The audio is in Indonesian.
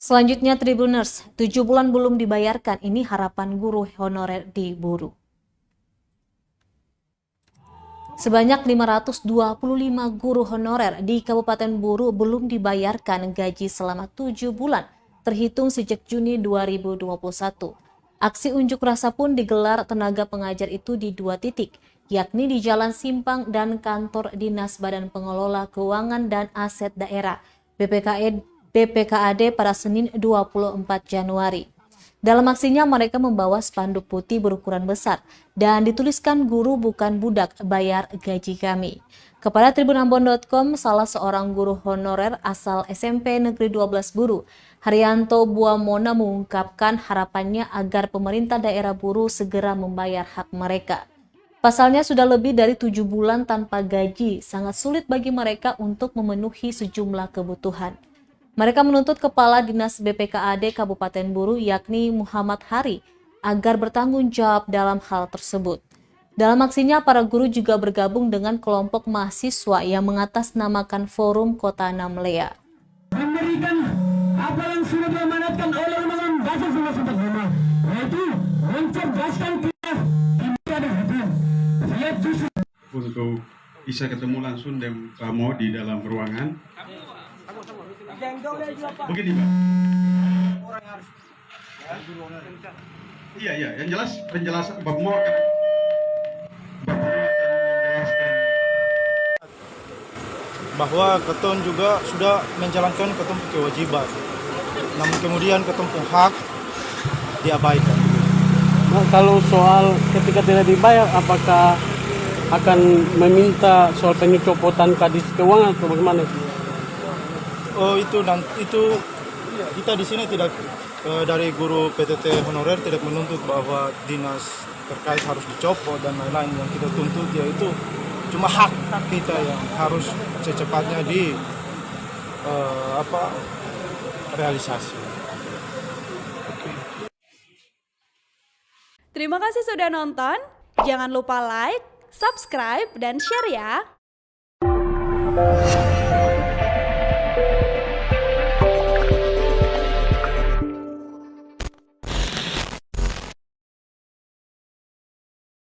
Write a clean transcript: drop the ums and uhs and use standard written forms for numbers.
Selanjutnya Tribuners, 7 bulan belum dibayarkan, ini harapan guru honorer di Buru. Sebanyak 525 guru honorer di Kabupaten Buru belum dibayarkan gaji selama 7 bulan, terhitung sejak Juni 2021. Aksi unjuk rasa pun digelar tenaga pengajar itu di 2 titik, yakni di Jalan Simpang dan kantor Dinas Badan Pengelola Keuangan dan Aset Daerah BPKAD pada Senin 24 Januari. Dalam aksinya mereka membawa spanduk putih berukuran besar dan dituliskan "Guru bukan budak, bayar gaji kami". Kepada tribunambon.com, salah seorang guru honorer asal SMP Negeri 12 Buru, Haryanto Buamona, mengungkapkan harapannya agar pemerintah daerah Buru segera membayar hak mereka. Pasalnya sudah lebih dari 7 bulan tanpa gaji, sangat sulit bagi mereka untuk memenuhi sejumlah kebutuhan. Mereka menuntut Kepala Dinas BPKAD Kabupaten Buru yakni Muhammad Hari agar bertanggung jawab dalam hal tersebut. Dalam aksinya, para guru juga bergabung dengan kelompok mahasiswa yang mengatasnamakan Forum Kota Namlea. Memberikan apa yang sudah diamanatkan oleh Undang-Undang Dasar 1945, yaitu mencerdaskan kita ada hukum. Untuk bisa ketemu langsung dengan kamu di dalam ruangan. Begini, Pak. Iya, yang jelas penjelasan Bapak mau bahwa keton juga sudah menjalankan keton kewajiban, namun kemudian keton hak diabaikan. Nah, kalau soal ketika tidak dibayar, apakah akan meminta soal pencopotan Kadis Keuangan atau bagaimana? Oh, itu kita di sini tidak dari guru PTT honorer tidak menuntut bahwa dinas terkait harus dicopot dan lain-lain. Yang kita tuntut yaitu cuma hak kita yang harus secepatnya realisasi. Terima kasih sudah nonton. Jangan lupa like, subscribe, dan share ya.